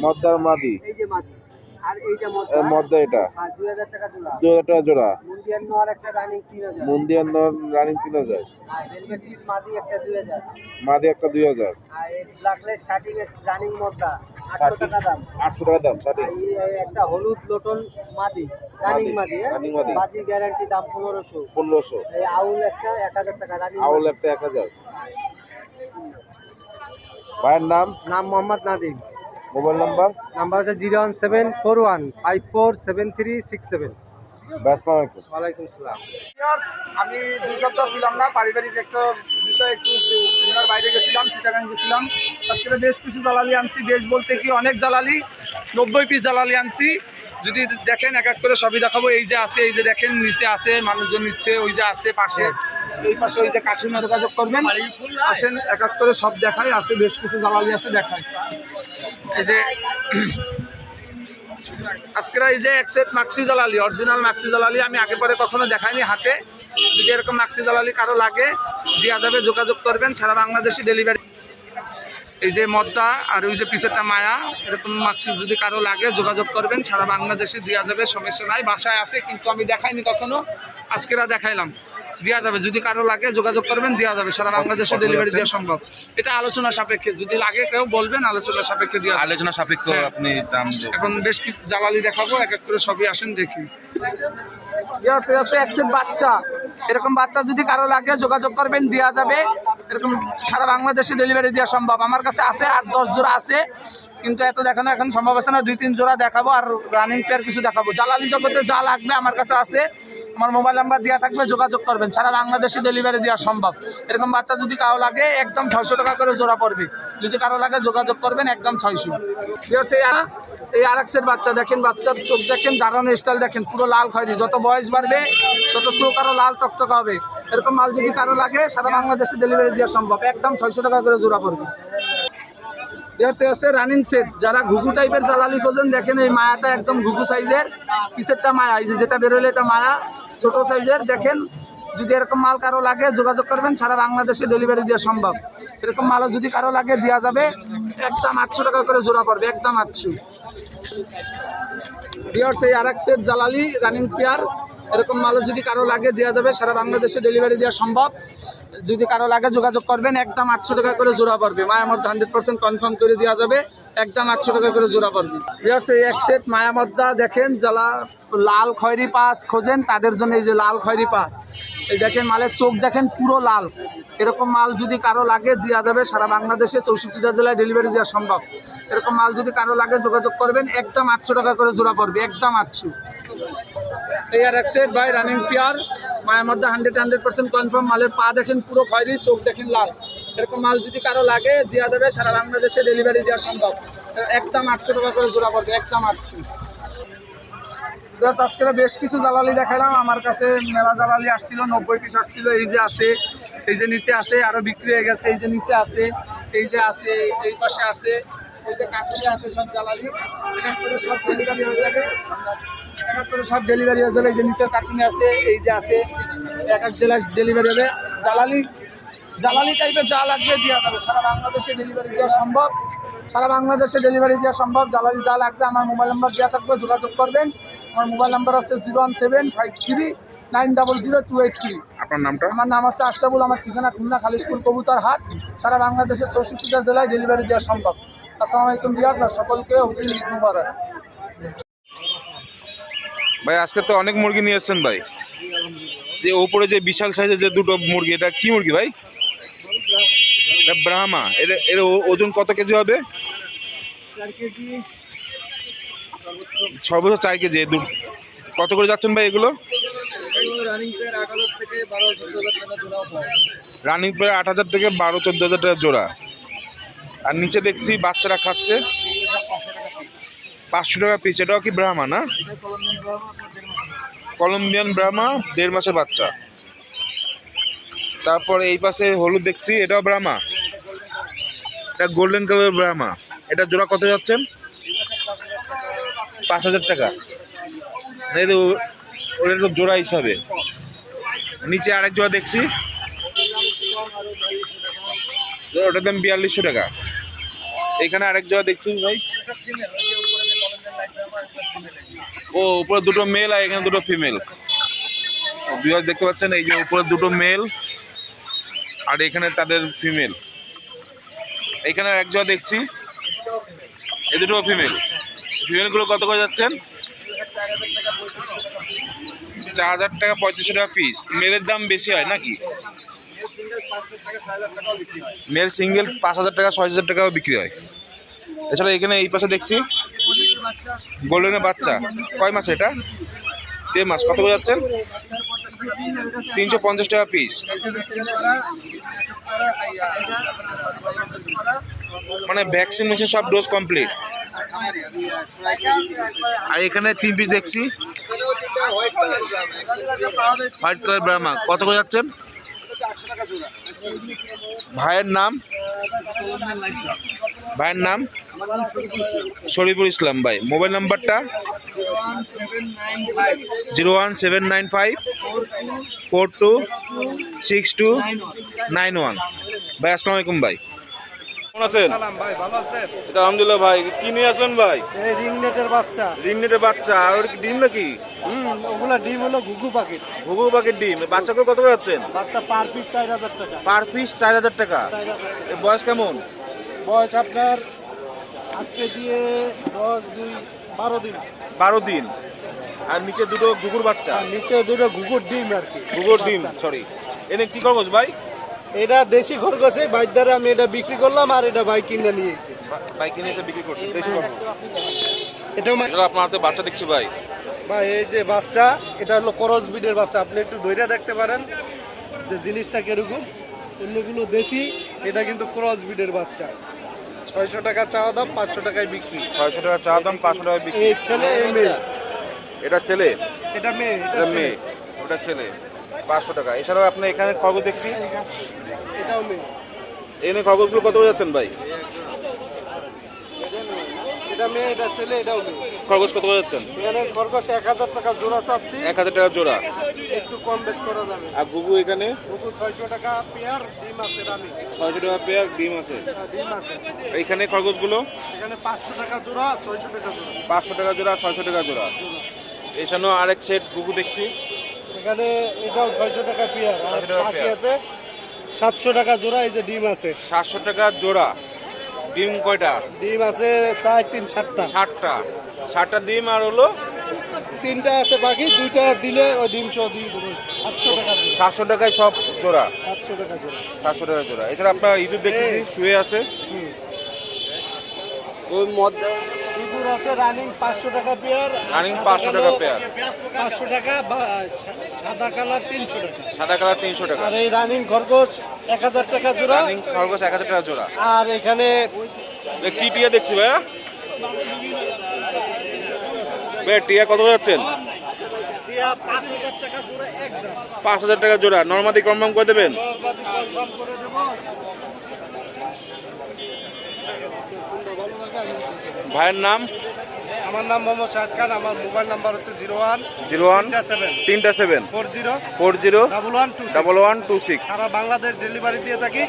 মদ্দার মাদি, এই যে মাদি, আর এইটা মদ্দা এটা আর 2000 টাকা জোড়া। 2000 টাকা জোড়া। মুন্ডিয়ান নোয়ার একটা রানিং 3000। মুন্ডিয়ান রানিং 3000। আর ভেলভেট শিট মাদি একটা 2000। মাদি একটা 2000। আর এই ব্ল্যাকলেস শার্টিং রানিং মদ্দা 800 টাকা দাম। 800 টাকা দাম। আর এই একটা হলুদ লোটন মাদি রানিং মাদি, রানিং মাদি। বাজি গ্যারান্টি দাম 1500। 1500। এই আউল একটা 1000 টাকা রানিং। আউল একটা 1000। ভাইয়ের নাম? নাম Mohammad Nadim. Mobile number? Number হচ্ছে 01741547367। ওয়ালাইকুম সালাম। আমি 2 সপ্তাহ ছিলাম না, পারিবারিক একটা বিষয় একটু সিনেমার বাইরে গেছিলাম, চিটাগাং গেছিলাম। আজকে বেশ কিছু জালালি আনছি। বেশ বলতে কি অনেক জালালি, 90 পিস জালালি আনছি। যদি দেখেন এক এক করে সবই দেখাবো। এই যে আছে, এই যে দেখেন নিচে আছে, মানুষজন নিচ্ছে। ওই যে আছে পাশে, এই পাশে ওই যে কাঠির মতো যোগাযোগ করবেন। আসেন এক এক করে সব দেখাই। আছে বেশ কিছু জালালি আছে, দেখাই। এই যে আজকের এই যে একসেট মাক্সি জালালি, অরিজিনাল মাক্সি জালালি আমি আগে পরে কখনো দেখাইনি হাতে। যদি এরকম মাক্সি জালালি কারো লাগে দেওয়া যাবে, যোগাযোগ করবেন। সারা বাংলাদেশে ডেলিভারি। এই যে মদ্দা আর ওই যে পিছেরটা মায়া, এরকম মাক্সি যদি কারো লাগে যোগাযোগ করবেন। সারা বাংলাদেশে দেওয়া যাবে, সমস্যা নাই। বাসায় আছে কিন্তু আমি দেখাইনি কখনো, আজকেরা দেখাইলাম। দেওয়া যাবে, যদি কারো লাগে যোগাযোগ করবেন, দেওয়া যাবে, সারা বাংলাদেশে ডেলিভারি দেওয়া সম্ভব। এটা আলোচনা সাপেক্ষে, যদি লাগে কেউ বলবেন, আলোচনা সাপেক্ষে দেওয়া যাবে। আলোচনা সাপেক্ষ আপনি দাম এখন বেশ কিছু জ্বালালি দেখাবো, এক এক করে সবই আসেন দেখি। একসেট বাচ্চা, এরকম বাচ্চা যদি কারো লাগে যোগাযোগ করবেন, দেওয়া যাবে। এরকম সারা বাংলাদেশে ডেলিভারি দেওয়া সম্ভব। আমার কাছে আছে 8-10 জোড়া আছে, কিন্তু এত দেখানো এখন সম্ভব আছে না। 2-3 জোড়া দেখাবো, আর রানিং পেয়ার কিছু দেখাবো। জ্বালালি জগতে যা লাগবে আমার কাছে আছে, আমার মোবাইল নাম্বার দেওয়া থাকবে, যোগাযোগ করবেন, সারা বাংলাদেশে ডেলিভারি দেওয়া সম্ভব। এরকম বাচ্চা যদি কারো লাগে একদম 600 টাকা করে জোড়া পড়বে, যদি কারো লাগে যোগাযোগ করবেন, একদম 600। এই আরেক সেট বাচ্চা দেখেন, বাচ্চার চোখ দেখেন, দাঁড়ানো স্টাইল দেখেন, পুরো লাল খয়েরি। যত বয়স বাড়বে তত চোখ আরো লাল টকটকা হবে। এরকম মাল যদি কারো লাগে সারা বাংলাদেশে ডেলিভারি দেওয়া সম্ভব, একদম 600 টাকা করে জোড়া পড়বে। রানিং সেট, যারা ঘুঘু টাইপের জ্বালালি খোঁজেন, দেখেন এই মায়াটা একদম ঘুঘু সাইজের, পিছেরটা মায়া, এই যে যেটা বেরোলে এটা মায়া, ছোট সাইজের। দেখেন, যদি এরকম মাল কারো লাগে যোগাযোগ করবেন, সারা বাংলাদেশে ডেলিভারি দেওয়া সম্ভব। এরকম মালও যদি কারো লাগে দেওয়া যাবে, একদম 800 টাকা করে জোড়া পড়বে, একদম 800। এই আরেক সেট জ্বালালি রানিং পেয়ার, এরকম মালও যদি কারো লাগে দেওয়া যাবে, সারা বাংলাদেশে ডেলিভারি দেওয়া সম্ভব। যদি কারো লাগে যোগাযোগ করবেন, একদম 800 টাকা করে জোড়া পড়বে। মায়া মধ্যে 100% কনফার্ম করে দেওয়া যাবে, একদম 800 টাকা করে জোড়া পড়বে। এই এক সেট মায়া মদ্দা দেখেন, যারা লাল খয়েরি পা খোঁজেন তাদের জন্য এই যে লাল খয়েরি পা, এই দেখেন মালের চোখ দেখেন পুরো লাল। এরকম মাল যদি কারো লাগে দেওয়া যাবে, সারা বাংলাদেশে 64টা জেলায় ডেলিভারি দেওয়া সম্ভব। এরকম মাল যদি কারো লাগে যোগাযোগ করবেন, একদম 800 টাকা করে জোড়া পড়বে, একদম 800। এই আর এক সেট ভাই রানিং পেয়ার, মায়ের মধ্যে 100% কনফার্ম। মালের পা দেখেন পুরো খয়েরি, চোখ দেখেন লাল। এরকম মাল যদি কারো লাগে দেওয়া যাবে, সারা বাংলাদেশে ডেলিভারি দেওয়া সম্ভব, একদম 800 টাকা করে জোড়া পড়বে, একদম 800। আজকে বেশ কিছু জ্বালালি দেখালাম। আমার কাছে মেলা জ্বালালি আসছিল, 90 পিস আসছিল। এই যে আছে, এই যে নিচে আছে, আরো বিক্রি হয়ে গেছে। এই যে নিচে আছে, এই যে আছে, এই পাশে আছে, এই যে কাছে আছে, সব জ্বালালি সব ডেলিভারি হয়ে যাবে, সব ডেলিভারি হয়ে যাবে। এই যে নিচের কার্টুনে আছে, এই যে আছে, এক এক জেলায় ডেলিভারি হবে। জ্বালালি টাইপের যা লাগবে দেওয়া যাবে, সারা বাংলাদেশে ডেলিভারি দেওয়া সম্ভব, সারা বাংলাদেশে ডেলিভারি দেওয়া সম্ভব। জ্বালালি যা লাগবে আমার মোবাইল নাম্বার দেওয়া থাকবে, যোগাযোগ করবেন। আমার মোবাইল নাম্বার হচ্ছে 01753900283। আপনার নামটা? আমার নাম হচ্ছে আশরাফুল, আমার ঠিকানা খুলনা খালিশপুর কবুতর হাট। সারা বাংলাদেশের 64টা জেলায় ডেলিভারি দেওয়া সম্ভব। আসসালামু আলাইকুম ভিউয়ার্স, আর সকলকে হোটেল ঈদ মুবারক। ভাই আজকে তো অনেক মুরগি নিয়ে এসছেন ভাই, যে ওপরে যে বিশাল সাইজের যে দুটো মুরগি, এটা কি মুরগি ভাই? এটা ব্রাহ্মা। এর ওজন কত কেজি হবে? 4 কেজি, সর্বোচ্চ 4 কেজি। কত করে যাচ্ছেন ভাই এগুলো? রানিং পেয়ার 8,000 থেকে 12-14,000 টাকা জোড়া পাওয়া যায়। রানিং প্রায় 8,000 থেকে 12-14,000 টাকা জোড়া। আর নিচে দেখছি বাচ্চারা খাচ্ছে 500 টাকা পিস। এটাও কি ব্রাহ্মা না? কলম্বিয়ান ব্রাহ্মা, 1.5 মাসের বাচ্চা। তারপরে এই পাশে হলুদ দেখছি, এটাও ব্রাহ্মা, এটা গোল্ডেন কালার ব্রাহ্মা। এটা জোড়া কত যাচ্ছেন? 5,000 টাকা। ওটা তো জোড়া হিসাবে। নিচে আরেক জোড়া দেখছি, ওটার দাম 4200 টাকা। এখানে আরেক জোড়া দেখছি ভাই, ও উপরে দুটো মেল আর এখানে দুটো ফিমেল। ভিউয়ার্স দেখতে পাচ্ছেন, এই যে উপরে দুটো মেল আর এখানে তাদের ফিমেল। এখানে এক জোড়া দেখছি, এই দুটো ফিমেল। ফিমেলগুলো কত করে যাচ্ছেন? 4,000 টাকা, 3500 টাকা পিস। মেলের দাম বেশি হয় নাকি? মেল সিঙ্গেল 5,000 টাকা, 6,000 টাকাও বিক্রি হয়। এছাড়া এখানে এই পাশে দেখছি গোল্ডেনের বাচ্চা। কয় মাস এটা? 1.5 মাস। কত করে যাচ্ছেন? 350 টাকা পিস। মানে ভ্যাকসিনেশন সব ডোজ কমপ্লিট। আর এখানে 3 পিস দেখছি, হোয়াইট কালার ব্রাহ্মা। কত করে যাচ্ছেন? ভাইয়ের নাম? ভাইয়ের নাম শরীফুল ইসলাম ভাই। মোবাইল নাম্বারটা 01795426291। ভাই আসসালামু আলাইকুম ভাই। কেমন আছেন? ভাই ভালো আছেন? এটা আলহামদুলিল্লাহ ভাই। কি নিয়ে আসলেন ভাই? এই রিংনেটের বাচ্চা। রিংনেটের বাচ্চা। আর ওর কি ডিম নাকি? ওগুলা ডিম হলো ঘুঘু পাখির। ঘুঘু পাখির ডিম। এই বাচ্চাগুলো কত করে যাচ্ছেন? বাচ্চা পার পিস 4000 টাকা। পার পিস 4000 টাকা। এর বয়স কেমন? বয়স আপনার আজকে দিয়ে 12 দিন। 12 দিন। আর নিচে দুটো ঘুঘুর বাচ্চা। আর নিচে দুটো ঘুঘুর ডিম আর কি। ঘুঘুর ডিম, সরি। এনে কি খরচ ভাই? এটা দেশি খরগোশে বাইর দ্বারা আমি এটা বিক্রি করলাম, আর এটা ভাই কিনে নিয়ে এসেছি। ভাই কিনে এসে বিক্রি করছেন দেশি খরচ। এটাও এটা আপনার হাতে বাচ্চা দেখছি ভাই। ভাই এই যে বাচ্চা, এটা হলো করস বিডের বাচ্চা। আপনি একটু ধইরা দেখতে পারেন যে জিনিসটা কিরকম। অন্যগুলো দেশি, এটা কিন্তু ক্রস বিডের বাচ্চা। 600 টাকা চাওয়া দাম, 500 টাকায় বিক্রি। 600 টাকা চা দাম, 500 টাকা বিক্রি। এই ছেলে এই মেয়ে। এটা ছেলে, এটা মেয়ে, এটা এটা মেয়ে, মেয়ে, ওটা ছেলে। 500 টাকা। এছাড়াও আপনি এখানে খরগোশ দেখছি। এটাও মেয়ে। এনে খরগোশগুলো কত করে যাচ্ছেন ভাই? এটা মেয়ে, এটা ছেলে, এটাও মেয়ে। খরগোশ কত করে যাচ্ছেন? এখানে খরগোশ 1000 টাকা জোড়া চাচ্ছি, 1000 টাকা জোড়া। একটু কম বেশ করা যাবে। আর ঘুঘু এখানে বুকু 600 টাকা পেয়ার, ডিম আছে রানি। 600 টাকা পেয়ার, ডিম আছে। ডিম আছে। এইখানে খরগোশগুলো এখানে 500 টাকা জোড়া, 600 টাকা জোড়া। 500 টাকা জোড়া, 600 টাকা জোড়া। এখানেও আরেক সেট ঘুঘু দেখছি। এখানে এটাও 600 টাকা পেয়ার, আর 600 টাকা বাকি পেয়ার। আছে 700 টাকা জোড়া। এই যে ডিম আছে, 700 টাকা জোড়া। ডিম কয়টা? ডিম আছে 4-3-7টা। 60টা। 60টা ডিম আর হলো 3টা আছে বাকি, 2টা দিলে ওই ডিম সহ দিয়ে দেবো। 700 টাকা জোড়া। 700 টাকায় সব জোড়া। 700 টাকা জোড়া। 700 টাকা জোড়া। এছাড়া আপনার ইঁদুর দেখতেছি শুয়ে আছে। ওই মধ্যে ইঁদুর আছে রানিং 500 টাকা পেয়ার। রানিং 500 টাকা পেয়ার। 500 টাকা, বা সাদা কালার 300 টাকা। সাদা কালার 300 টাকা। আর এই রানিং খরগোশ 1000 টাকা জোড়া। রানিং খরগোশ 1000 টাকা জোড়া। আর এখানে কি টিয়া দেখছি ভাইয়া? ভাই টিয়া কত যাচ্ছেন? টিয়া 5000 টাকা জোড়া একদম। 5000 টাকা জোড়া। নরমাদি কনফার্ম করে দেবেন? কনফার্ম করে দেবো। ভাইয়ের নাম? আমার নাম মোহাম্মদ শাহেদ খান। আমার মোবাইল নাম্বার হচ্ছে 01 37 40 40 1126। 1126। সারা বাংলাদেশ ডেলিভারি দিয়ে থাকি।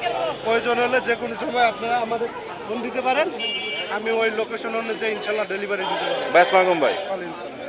প্রয়োজন হলে যে কোনো সময় আপনারা আমাদের ফোন দিতে পারেন, আমি ওই লোকেশন অনুযায়ী ইনশাল্লাহ ডেলিভারি দিতে পারবো। ভাই আসসালামু আলাইকুম ভাই। ইনশাল্লাহ।